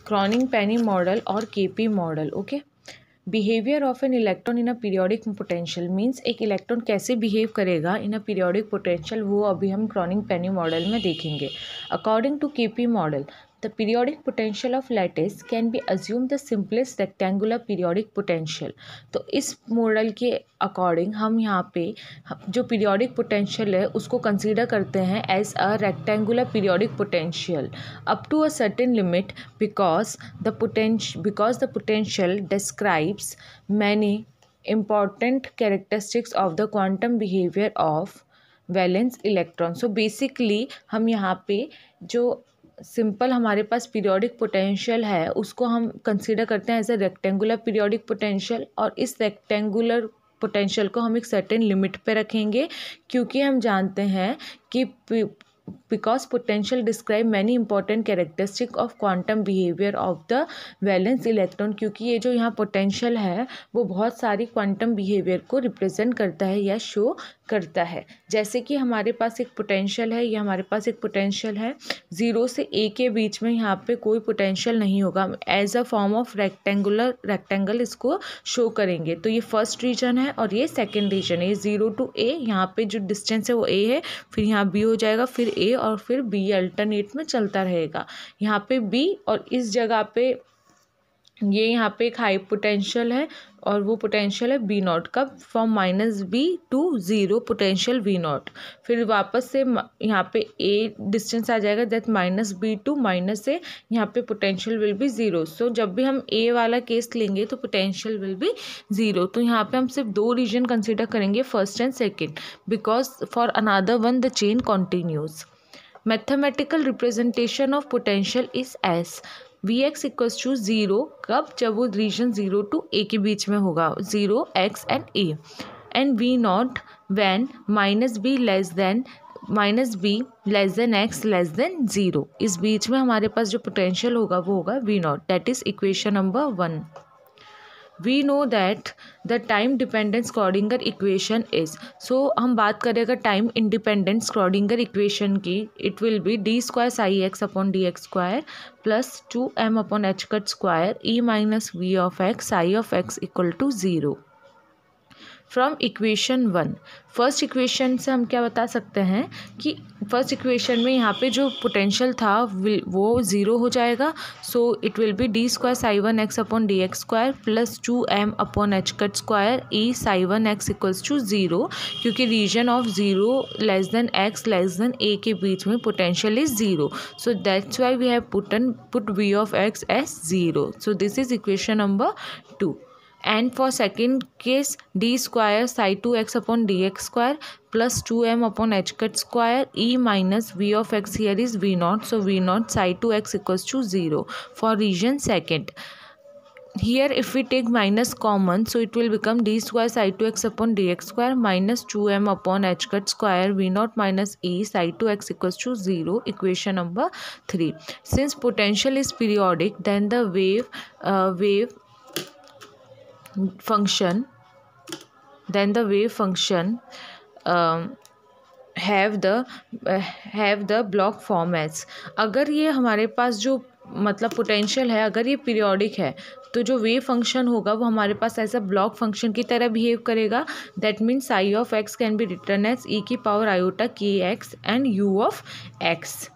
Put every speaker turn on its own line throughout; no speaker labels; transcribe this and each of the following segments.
Cronin-Penney model or KP model. Okay. Behaviour of an electron in a periodic potential means एक electron कैसे behave करेगा इन a periodic potential, वो अभी हम क्रॉनिंग-पेनी model में देखेंगे. According to KP model, the periodic potential of lattice can be assume the simplest rectangular periodic potential. तो इस मॉडल के अकॉर्डिंग हम यहाँ पे जो पीरियोडिक पोटेंशियल है उसको कंसीडर करते हैं as a rectangular periodic potential up to a certain limit because the potential describes many important characteristics of the quantum behavior of valence electron. So basically हम यहाँ पे जो सिंपल हमारे पास पीरियोडिक पोटेंशियल है उसको हम कंसीडर करते हैं as a rectangular periodic potential, और इस रेक्टेंगुलर पोटेंशियल को हम एक सर्टेन लिमिट पे रखेंगे क्योंकि हम जानते हैं कि because potential describe many important characteristic of quantum behavior of the valence electron, क्योंकि ये जो यहाँ पोटेंशियल है वो बहुत सारी क्वांटम बिहेवियर को रिप्रेजेंट करता है या शो करता है. जैसे कि हमारे पास एक पोटेंशियल है, या हमारे पास एक पोटेंशियल है 0 से a के बीच में, यहाँ पे कोई पोटेंशियल नहीं होगा. As a form of rectangle इसको शो करेंगे. तो ये फर्स्ट रीजन है और ये सेकेंड रीजन है. 0 to a, यहाँ पे जो डिस्टेंस है वो a है, फिर यहाँ b हो जाएगा, फिर a और फिर b अल्टरनेट में चलता रहेगा. यहाँ पे b और इस जगह पे ये यहाँ पे एक हाई पोटेंशियल है और वो पोटेंशियल है बी नॉट. कब? From -b to 0 potential v not. फिर वापस से यहाँ पे a डिस्टेंस आ जाएगा, दैट -b to -a, यहाँ पे पोटेंशियल विल बी 0. सो जब भी हम a वाला केस लेंगे तो पोटेंशियल विल बी 0. तो यहाँ पे हम सिर्फ 2 रीजन कंसिडर करेंगे, first and second, because for another one the chain continues. Mathematical representation of potential is as Vx equals to 0. कब? जब वो रीजन 0 to a के बीच में होगा, 0 x and a. And V naught when -b less than x less than 0. इस बीच में हमारे पास जो पोटेंशियल होगा वो होगा V not. That is equation number 1. We know that the time dependent Schrödinger equation is, so हम बात करें अगर टाइम इंडिपेंडेंट Schrödinger equation की, it will be d square psi x upon dx square plus 2m upon h cut square e minus v of x psi of x equal to 0. From equation 1, first equation से हम क्या बता सकते हैं कि first equation में यहाँ पे जो पोटेंशियल था वो 0 हो जाएगा. So it will be d square psi 1 x upon d x square plus 2m upon H cut square e psi 1 x equals to 0, क्योंकि reason of 0 less than x less than a के बीच में potential is 0. So that's why we have put v of x as 0. So this is equation number 2. And for second case, d square psi 2x upon dx square plus 2m upon h cut square e minus v of x, here is v naught, so v naught psi 2x equals to 0 for region second. Here if we take minus common, so it will become d square psi 2x upon dx square minus 2m upon h cut square v naught minus e psi 2x equals to 0, equation number 3. Since potential is periodic, then the wave function have the block form as. अगर ये हमारे पास जो मतलब potential है, अगर ये periodic है तो जो वेव फंक्शन होगा वो हमारे पास ऐसा ब्लॉक फंक्शन की तरह बिहेव करेगा. That means psi of x can be written as e की power iota k x and u of x.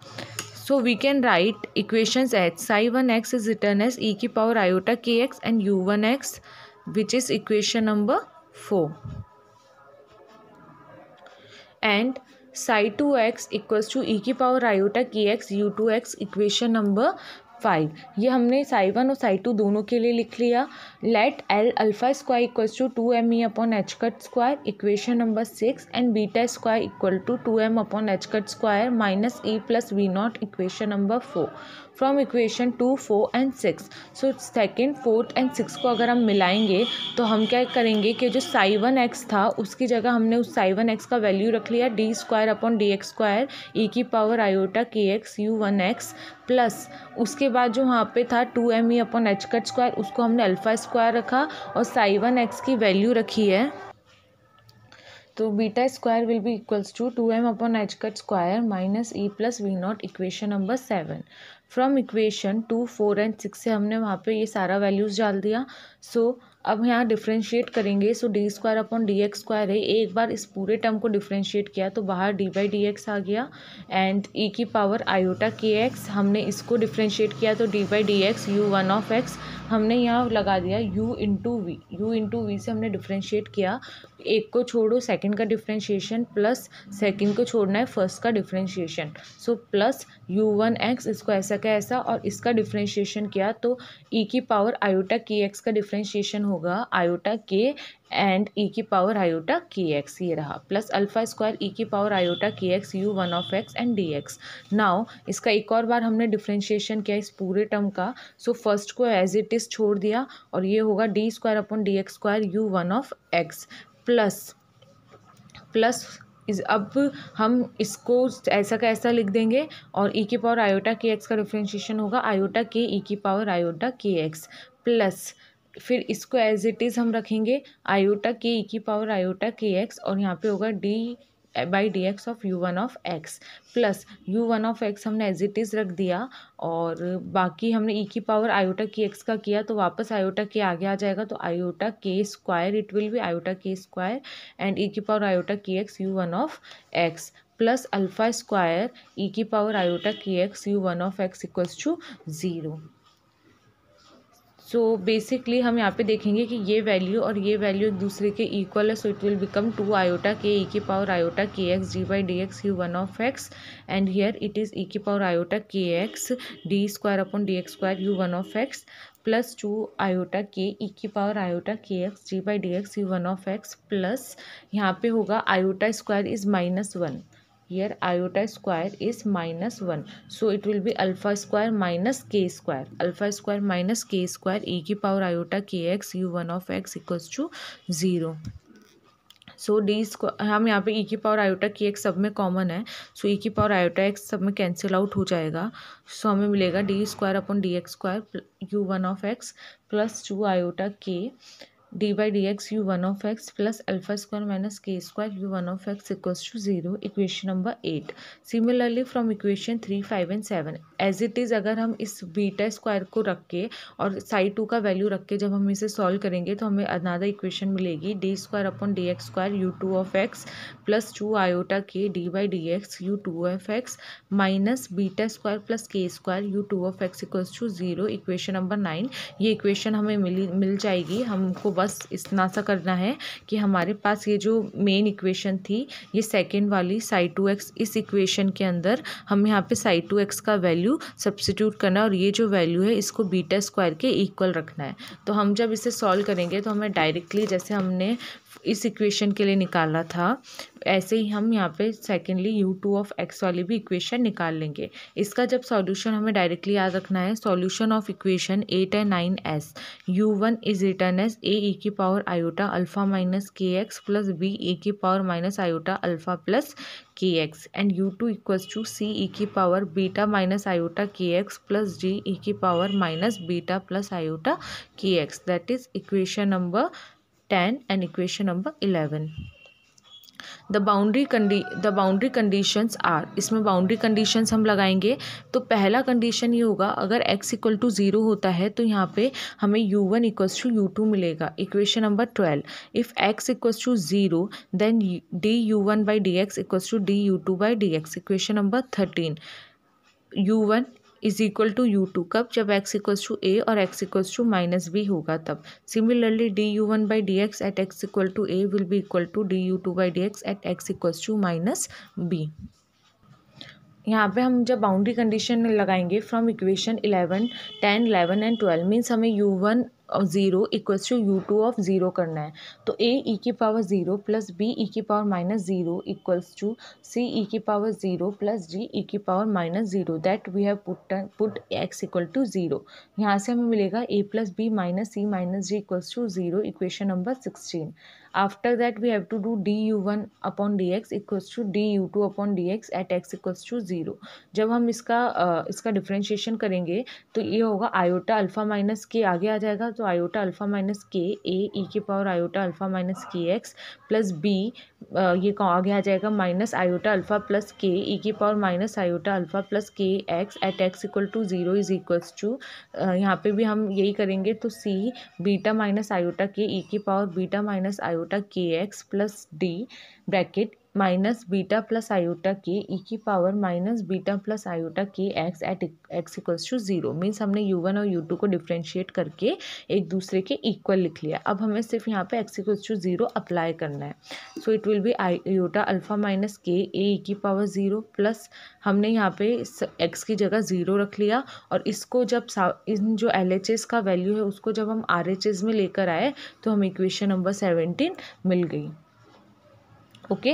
So we can write equations as psi 1x is written as e की power iota kx and u1x, which is equation number 4. And psi 2x equals to e की power iota kx u2x, equation number 5. ये हमने psi 1 और psi 2 दोनों के लिए लिख लिया. Let L alpha square equals to 2m e upon H cut square, equation number 6, and beta square equal to 2m upon H cut square minus e plus V naught, equation number 4. From equation 2, 4 and 6. So second, fourth and 6 को अगर हम मिलाएंगे तो हम क्या करेंगे कि जो साई 1x था उसकी जगह हमने उस साई 1x का वैल्यू रख लिया d square upon d x square e की power iota k x u 1x, plus उसके बाद जो वहाँ पे था 2m e upon H cut square, उसको हमने अल्फा स्क्वायर रखा और साई 1x की वैल्यू रखी है तो beta square will be equals to 2m upon H cut square minus e plus V naught, equation number 7। From equation 2, 4 and 6 से हमने वहाँ पे ये सारा वैल्यूज़ डाल दिया। सो अब यहाँ डिफ्रेंशिएट करेंगे। So d square upon d x square है, एक बार इस पूरे टर्म को डिफ्रेंशिएट किया तो बाहर डी बाई डी एक्स आ गया एंड ई की पावर आयोटा के एक्स, हमने इसको डिफ्रेंशिएट किया तो D by d x u one of x, हमने यहाँ लगा दिया u इंटू वी से हमने डिफ्रेंशिएट किया। एक को छोड़ो सेकंड का डिफ्रेंशिएशन प्लस सेकंड को छोड़ना है फर्स्ट का डिफ्रेंशिएशन। सो प्लस u1x, इसको ऐसा का ऐसा और इसका डिफ्रेंशिएशन किया तो e की पावर आयोटा के एक्स का डिफ्रेंशिएशन होगा आयोटा के एंड ई की पावर आयोटा के एक्स, ये रहा प्लस अल्फा स्क्वायर ई की power iota k x u one of x and D x. Now इसका एक और बार हमने डिफ्रेंशिएशन किया इस पूरे टर्म का। सो फर्स्ट को एज इट इज़ छोड़ दिया और ये होगा D square upon d x squared u one of x plus अब हम इसको ऐसा का ऐसा लिख देंगे और ई की पावर आयोटा के एक्स का डिफ्रेंशिएशन होगा आयोटा के ई की power iota k x plus फिर इसको एज इट इज़ हम रखेंगे आयोटा के ई की पावर आयोटा के एक्स और यहाँ पे होगा D by d x of you one of x plus you one of x हमने एज इट इज़ रख दिया और बाकी हमने ई की पावर आयोटा के एक्स का किया तो वापस आयोटा के आगे आ जाएगा तो iota k squared, it will be iota k squared and e की power iota k x u one of x plus alpha squared e की power iota k x u one of x equals to 0। So basically हम यहाँ पे देखेंगे कि ये value और ये वैल्यू एक दूसरे के इक्वल है। So it will become 2 iota k e की power iota k x d by d x u one of x and here it is e की power iota k x d square upon d x squared u one of x plus 2 iota k e की power iota k x d by d x u one of x plus यहाँ पे होगा iota squared is -1, here iota square is -1, so it will be alpha square minus k square, alpha square minus k square e की power iota k x u one of x equals to 0। So d square हम यहाँ पे ई की power iota k x सब में common है, सो ई की power iota x सब में कैंसिल आउट हो जाएगा। सो हमें मिलेगा d square upon d x squared u one of x plus 2 iota k d by d x u one of x plus alpha squared minus k squared u one of x equals to 0, equation number 8। Similarly from equation 3, 5 and 7 as it is अगर हम इस beta square को रख के और side 2 का value रख के जब हम इसे सॉल्व करेंगे तो हमें अनदर इक्वेशन मिलेगी d square upon d x squared u two of x plus 2 iota k d by d x u two of x minus beta squared plus k squared u two of x equals to 0, equation number 9। ये equation हमें मिल जाएगी। हमको बस इतना सा करना है कि हमारे पास ये जो मेन इक्वेशन थी ये सेकेंड वाली साइड 2x, इस इक्वेशन के अंदर हम यहाँ पे साइड 2x का वैल्यू सब्स्टिट्यूट करना है और ये जो वैल्यू है इसको बीटा स्क्वायर के इक्वल रखना है। तो हम जब इसे सॉल्व करेंगे तो हमें डायरेक्टली जैसे हमने इस इक्वेशन के लिए निकाला था ऐसे ही हम यहाँ पे सेकेंडली u2 ऑफ x वाली भी इक्वेशन निकाल लेंगे। इसका जब सॉल्यूशन हमें डायरेक्टली याद रखना है, solution of equation 8 and 9s u1 is written as a e की power iota alpha minus k x plus b e की power minus iota alpha plus k x and u2 equals to c e की power beta minus iota k x plus g e की power minus beta plus iota k x, that is equation number 10 and equation number 11। The boundary conditions are, इसमें boundary conditions हम लगाएंगे तो पहला condition ये होगा अगर x इक्वल टू 0 होता है तो यहाँ पे हमें u1 इक्वल्स टू u2 मिलेगा। Equation number 12, if x equals to 0 then d u1 by d x equals to d u2 by d x. Equation number 13, u1 is equal to u2 कब, जब x equals to a और x equals to minus b होगा तब। Similarly d u1 by d x at x equal to a will be equal to d u2 by d x at x equals to minus b। यहाँ पे हम जब boundary condition लगाएंगे from equation 11, 10, 11 and 12 means हमें u1 और 0 equals to u2 of 0 करना है। तो a e की पावर 0 प्लस b e की power minus 0 equals to c e की पावर 0 प्लस g e की power minus 0, that we have put x equal to 0। यहाँ से हमें मिलेगा a plus b minus c minus g equals to 0, equation number 16। After that we have to do du1 upon dx equals to du2 upon dx at x equals to 0। जब हम इसका differentiation करेंगे तो ये होगा आयोटा अल्फ़ा माइनस के आगे आ जाएगा, तो आयोटा अल्फ़ा माइनस के ए ई की power iota alpha minus k x plus B ये आगे आ जाएगा minus iota alpha plus k e की power minus iota alpha plus k x at x equal to 0 is equals to यहाँ पे भी हम यही करेंगे, तो सी beta minus iota k e की power beta minus iota k x plus d bracket minus beta plus iota k e की power minus beta plus iota k x at x equals to 0। Means हमने u1 और u2 को differentiate करके एक दूसरे के equal लिख लिया। अब हमें सिर्फ यहाँ पे x इक्वल्स टू 0 अप्लाई करना है। So it will be iota alpha minus के ए ई की पावर 0 प्लस हमने यहाँ पे x की जगह 0 रख लिया, और इसको जब इन जो LHS का वैल्यू है उसको जब हम RHS में लेकर आए तो हमें इक्वेशन नंबर 17 मिल गई। Okay,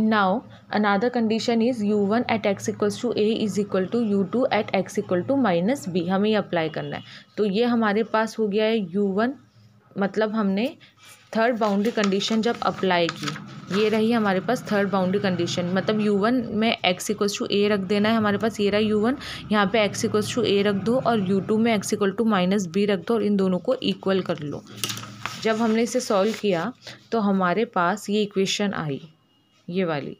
now another condition is u1 at x equals to a is equal to u2 at x equal to minus b। हमें ये अप्लाई करना है, तो ये हमारे पास हो गया है u1, मतलब हमने थर्ड बाउंड्री कंडीशन जब अप्लाई की, ये रही हमारे पास थर्ड बाउंड्री कंडीशन। मतलब u1 में x इक्वल्स टू a रख देना है, हमारे पास ये रहा u1, यहाँ पे x इक्वल्स टू a रख दो और u2 में x equal to minus b रख दो और इन दोनों को इक्वल कर लो। जब हमने इसे सॉल्व किया तो हमारे पास ये इक्वेशन आई, ये वाली।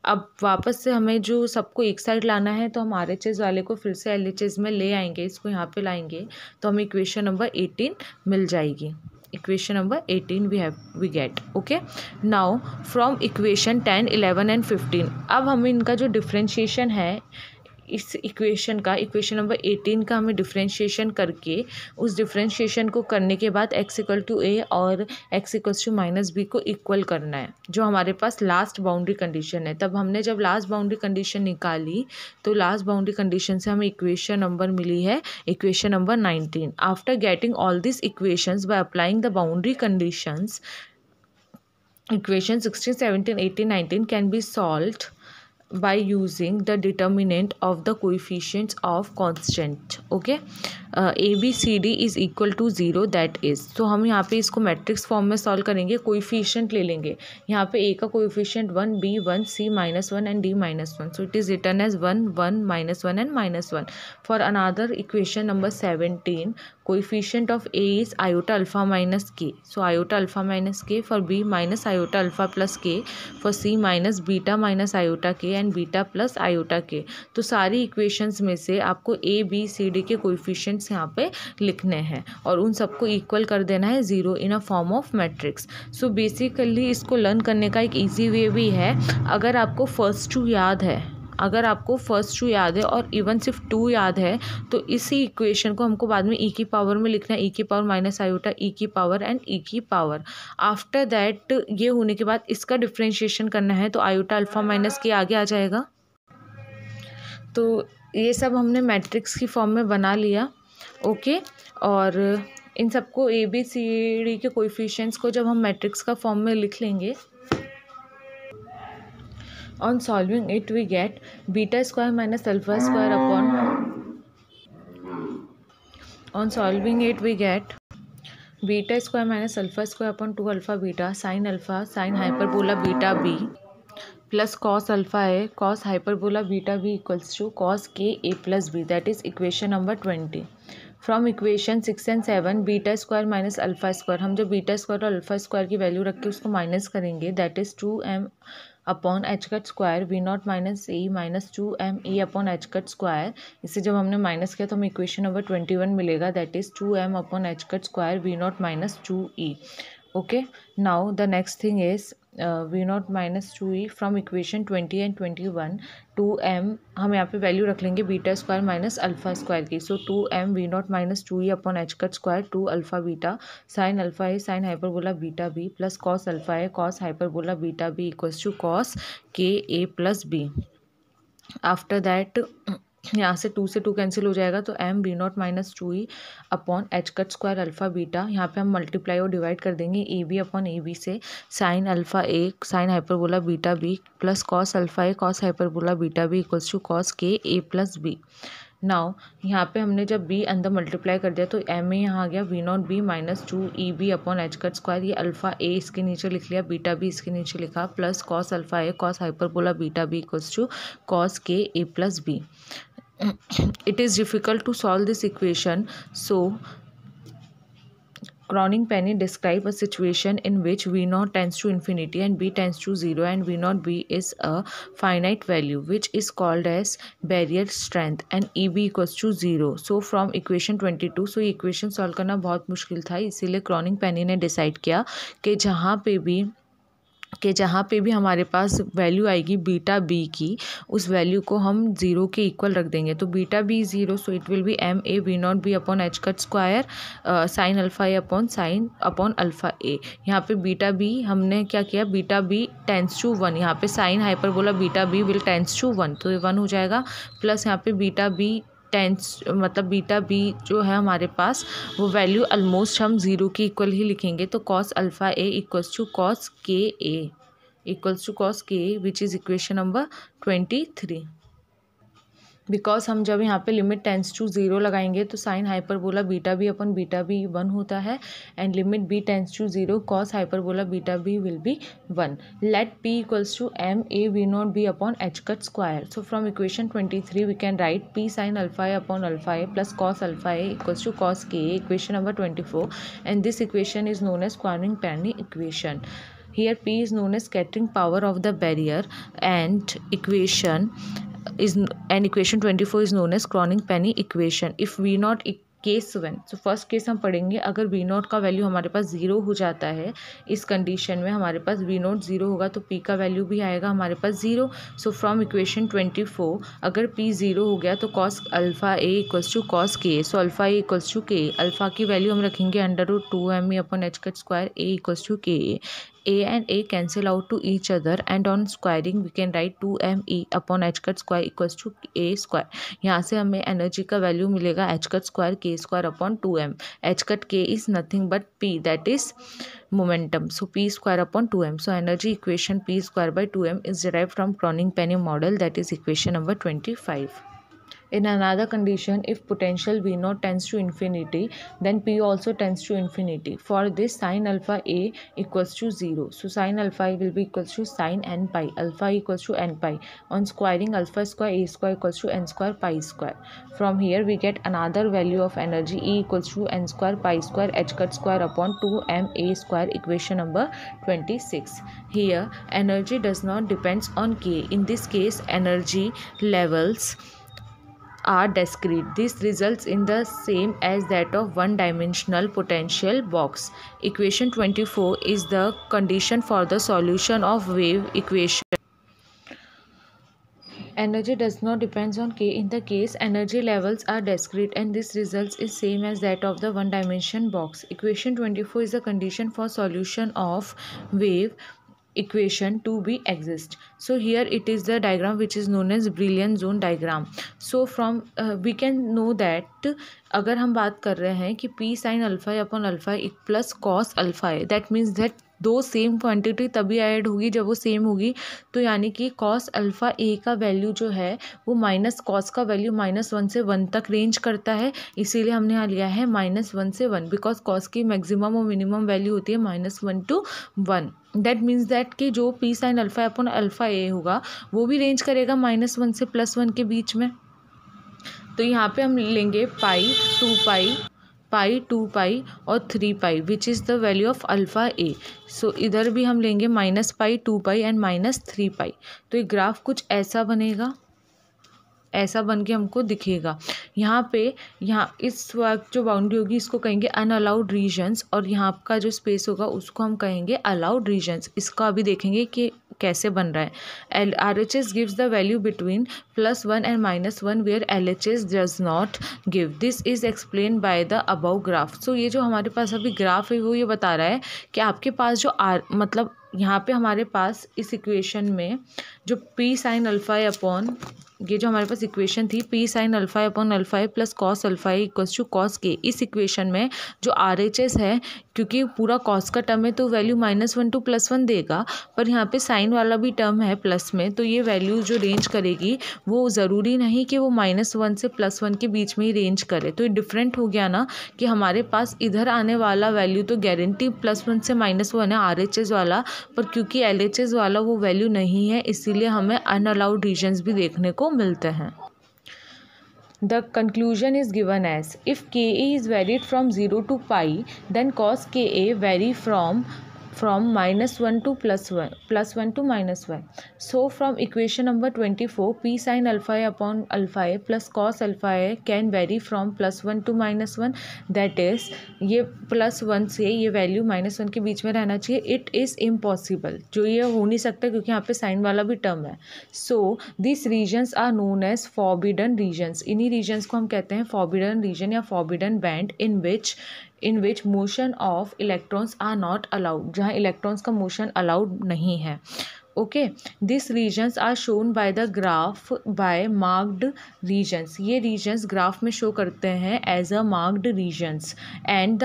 अब वापस से हमें जो सबको एक साइड लाना है, तो हम RHS वाले को फिर से LHS में ले आएंगे, इसको यहाँ पे लाएंगे तो हमें इक्वेशन नंबर 18 मिल जाएगी। Equation number 18 we get. Okay, now from equation 10, 11 and 15 अब हमें इनका जो डिफ्रेंशिएशन है इस इक्वेशन का, इक्वेशन नंबर 18 का हमें डिफ्रेंशिएशन करके उस डिफ्रेंशिएशन को करने के बाद x इक्वल टू a और x equals to minus b को इक्वल करना है, जो हमारे पास लास्ट बाउंड्री कंडीशन है। तब हमने जब लास्ट बाउंड्री कंडीशन निकाली तो लास्ट बाउंड्री कंडीशन से हमें इक्वेशन नंबर मिली है equation number 19। After getting all this equations by applying the boundary conditions, equation 16, 17, 18, 19 can be solved by using the determinant of the coefficients of constant। okay, a b c d is equal to 0, that is, तो हम यहाँ पे इसको matrix form में solve करेंगे। Coefficient ले लेंगे, यहाँ पे a का coefficient 1, b 1, c -1 and d -1, so it is written as 1 1 -1 and -1। for another equation number 17, coefficient of a is iota alpha minus k, so iota alpha minus k, for b minus iota alpha plus k, for c minus beta minus iota k and beta plus iota के। तो सारी equations में से आपको A B C D के coefficients यहाँ पे लिखने हैं और उन सबको इक्वल कर देना है 0 in a form of matrix. So basically इसको लर्न करने का एक इजी वे भी है। अगर आपको फर्स्ट टू याद है, और इवन सिर्फ 2 याद है, तो इसी इक्वेशन को हमको बाद में ई की पावर में लिखना है, ई की पावर माइनस आयोटा ई की पावर एंड ई की पावर। आफ्टर दैट ये होने के बाद इसका डिफ्रेंशिएशन करना है, तो आयोटा अल्फा माइनस के आगे आ जाएगा। तो ये सब हमने मैट्रिक्स की फॉर्म में बना लिया। ओके, और इन सबको ए बी सी डी के कोएफिशिएंट्स को जब हम मैट्रिक्स का फॉर्म में लिख लेंगे, on solving it we get beta square minus alpha square upon, on solving it we get beta square minus alpha square upon 2 alpha beta sin hyperbola beta b plus cos alpha a cos hyperbola beta b equals to cos k a plus b, that is equation number 20। From equation 6 and 7 beta square minus alpha square, हम जो beta square और alpha square की value रख के उसको minus करेंगे, that is 2m upon H cut square V naught minus A minus 2m A upon H cut square. इसे जब हमने माइनस किया तो हमें इक्वेशन नंबर 21 मिलेगा, that is 2m upon H cut square V naught minus 2e। Okay, now the next thing is V naught minus 2e from equation 20 and 21 2m, हम यहाँ पे वैल्यू रख लेंगे beta square minus alpha square की। So 2m V naught minus 2e upon H cut square 2 alpha beta sine alpha A sine hyperbola beta B plus cos alpha A cos hyperbola beta b equals to cos k a plus B. After that यहाँ से 2 से 2 cancel हो जाएगा, तो m b naught minus 2e upon H cut squared alpha beta, यहाँ पे हम multiply और डिवाइड कर देंगे a b upon a b से, sine alpha A sine hyperbola beta B plus cos alpha A cos hyperbola beta b equals to cos k a plus B. Now यहाँ पे हमने जब b अंदर multiply कर दिया तो m में यहाँ आ गया V naught b minus 2 upon H cut square, ये अल्फा a इसके नीचे लिख लिया, बीटा b इसके नीचे लिखा, plus cos alpha a cos hyperbola beta b equals to cos k a plus b. It is difficult to solve this equation, so Cronin-Penney describe a situation in which V naught tends to infinity and B tends to 0 and V naught B is a finite value which is called as barrier strength and EB equals to 0. So from equation 22, so ये equation solve करना बहुत मुश्किल था, इसीलिए Cronin-Penney ने decide किया कि जहाँ पे भी हमारे पास वैल्यू आएगी बीटा बी की, उस वैल्यू को हम 0 के इक्वल रख देंगे. तो beta b 0, so it will be m a V naught b upon H cut squared sine alpha a upon alpha a. यहाँ पे बीटा बी हमने क्या किया, बीटा बी टेंस टू 1, यहाँ पे sine hyperbola beta b will tends to 1, तो ये 1 हो जाएगा, प्लस यहाँ पे बीटा बी टेंस मतलब बीटा बी जो है हमारे पास वो वैल्यू ऑलमोस्ट हम 0 के इक्वल ही लिखेंगे. तो cos alpha a equals to cos k a equals to cos k a which is equation number 23. Because हम जब यहाँ पे लिमिट टेंस टू 0 लगाएंगे तो sine hyperbola beta b upon beta b 1 होता है and limit b tends to 0 cos hyperbola beta b will be 1. Let p equals to m a V naught b upon H cut squared. So from equation 23 we can write p sine alpha a upon alpha a plus cos alpha a equals to cos k a, equation number 24, and this equation is known as Cronin-Penney equation. Here P is known as scattering power of the barrier and equation 24 is known as Cronin-Penney equation. If V naught case 1, तो first case हम पढ़ेंगे, अगर we note का value हमारे पास 0 हो जाता है, इस कंडीशन में हमारे पास वी नोट 0 होगा तो पी का वैल्यू भी आएगा हमारे पास 0. सो फ्रॉम इक्वेशन 24 अगर पी 0 हो गया तो cos alpha a equals to cos k. So alpha a equals to k, alpha की वैल्यू हम रखेंगे under root 2m upon H cut squared a equals to k. A and A cancel out to each other and on squaring we can write 2me upon h cut square equals to a square. यहाँ से हमें energy का value मिलेगा h cut square k square upon 2m. h cut k is nothing but p, that is momentum. So p square upon 2m. So energy equation p square by 2m is derived from Cronin-Penney model, that is equation number 25. In another condition, if potential V naught tends to infinity, then P also tends to infinity. For this, sin alpha A equals to 0. So sin alpha A will be equals to sin n pi. Alpha equals to n pi. On squaring, alpha square A square equals to n square pi square. From here, we get another value of energy E equals to n square pi square h cut square upon 2m A square, equation number 26. Here, energy does not depends on K. In this case, energy levels are discrete. This results in the same as that of one-dimensional potential box. Equation 24 is the condition for the solution of wave equation. Energy does not depends on K. In the case, energy levels are discrete and this results is same as that of the one-dimension box. Equation 24 is the condition for solution of wave equation to be exist. So here it is the diagram which is known as Brillouin zone diagram. So from we can know that अगर हम बात कर रहे हैं कि p sin alpha upon alpha plus cos alpha है, that means that दो same quantity तभी ऐड होगी जब वो सेम होगी. तो यानी कि कॉस अल्फ़ा ए का वैल्यू जो है वो माइनस कॉस का वैल्यू -1 से 1 तक रेंज करता है, इसीलिए हमने यहाँ लिया है -1 से 1, बिकॉज कॉस की मैक्सिमम और मिनिमम वैल्यू होती है -1 to 1. दैट मीन्स दैट कि जो P sine alpha upon alpha ए होगा वो भी रेंज करेगा -1 से +1 के बीच में. तो यहाँ पे हम लेंगे पाई 2 पाई और 3 pi which is the value of alpha a. So इधर भी हम लेंगे -पाई 2 पाई एंड -3 पाई. तो ये ग्राफ कुछ ऐसा बनेगा, ऐसा बन के हमको दिखेगा. यहाँ इस वक्त जो बाउंड्री होगी इसको कहेंगे अनअलाउड रीजन्स और यहाँ का जो स्पेस होगा उसको हम कहेंगे अलाउड रीजन्स. इसका अभी देखेंगे कि कैसे बन रहा है. RHS gives the value between +1 and -1 where LHS does not give. This is explained by the above graph. So ये जो हमारे पास अभी ग्राफ है वो ये बता रहा है कि आपके पास जो मतलब यहाँ पे हमारे पास इस इक्वेशन में जो P साइन अल्फ़ा अपॉन ये जो हमारे पास इक्वेशन थी P sine alpha upon alpha a plus cos alpha a equals to cos k, इस इक्वेशन में जो RHS है, क्योंकि पूरा कॉस का टर्म है तो वैल्यू -1 to +1 देगा, पर यहाँ पे साइन वाला भी टर्म है प्लस में, तो ये वैल्यू जो रेंज करेगी वो ज़रूरी नहीं कि वो -1 से +1 के बीच में ही रेंज करे। तो ये डिफरेंट हो गया ना कि हमारे पास इधर आने वाला वैल्यू तो गारंटी +1 से -1 है RHS वाला, पर क्योंकि LHS वाला वो वैल्यू नहीं है, इसीलिए हमें अनअलाउड रीजन्स भी देखने को मिलते हैं। The conclusion is given as if Ka is varied from 0 to pi, then cos Ka vary from -1 to +1 to -1. So from equation number 24, P sin alpha A upon alpha A plus cos alpha A can vary from +1 to -1. That is, ये +1 से ये value -1 के बीच में रहना चाहिए. It is impossible, जो ये हो नहीं सकता क्योंकि यहाँ पे साइन वाला भी टर्म है. So these regions are known as forbidden regions. इन्हीं regions को हम कहते हैं forbidden region या forbidden band in which motion of electrons are not allowed, जहाँ electrons का motion allowed नहीं है. Okay, these regions are shown by the graph by marked regions. ये regions graph में show करते हैं as a marked regions, and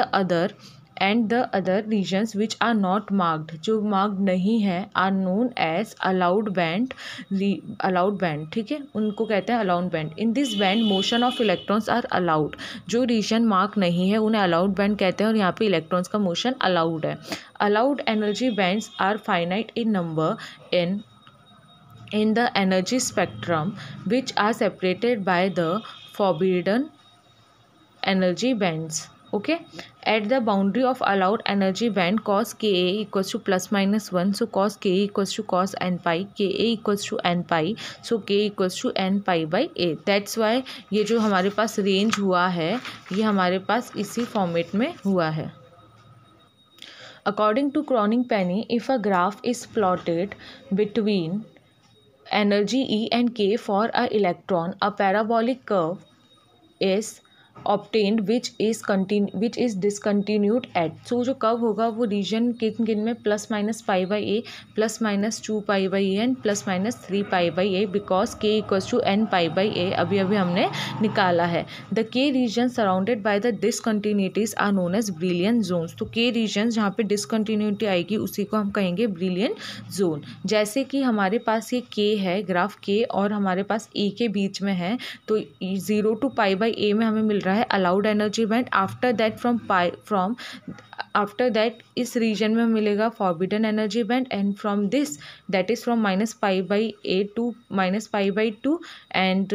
the other regions which are not marked, जो marked नहीं है, are known as allowed band. ठीक है, उनको कहते हैं allowed band. In this band motion of electrons are allowed. जो region mark नहीं है उन्हें allowed band कहते हैं, और यहाँ पे electrons का motion allowed है. Allowed energy bands are finite in number in the energy spectrum, which are separated by the forbidden energy bands. Okay, at the boundary of allowed energy band, cos Ka equals to ±1, so cos Ka equals to cos n pi, Ka equals to n pi, so K equals to n pi by a. That's why ये जो हमारे पास range हुआ है ये हमारे पास इसी format में हुआ है. According to Cronin-Penney, if a graph is plotted between energy E and K for a electron, a parabolic curve is obtained which is discontinued at. So जो कर्व होगा वो रीजन किन में ±π/a, ±2π/a and ±3π/a, because k equals to n/a अभी हमने निकाला है. The k region surrounded by the discontinuities are known as Brillouin zones. तो k रीजन जहाँ पे डिसकंटिन्यूटी आएगी उसी को हम कहेंगे ब्रिलियन जोन. जैसे कि हमारे पास ये k है, ग्राफ k, और हमारे पास e के बीच में है, तो 0 to π/a में हमें मिल रहा है allowed energy band. After that इस रीजन में मिलेगा forbidden energy band, and from this that is from -π/a to -π/2 and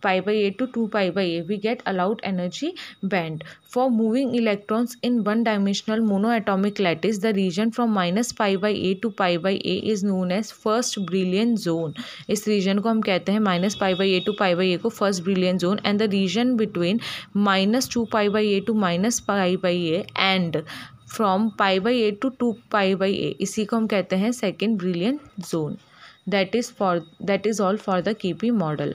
π/a to 2π/a we get allowed energy band. For moving electrons in one dimensional monoatomic lattice, the region from -π/a to π/a is known as first Brillouin zone. इस reason को हम कहते हैं -π/a to π/a को first brilliant zone, and the region between -2π/a to -π/a and from π/a to 2π/a, इसी को हम कहते हैं second brilliant zone. That is all for the KP model.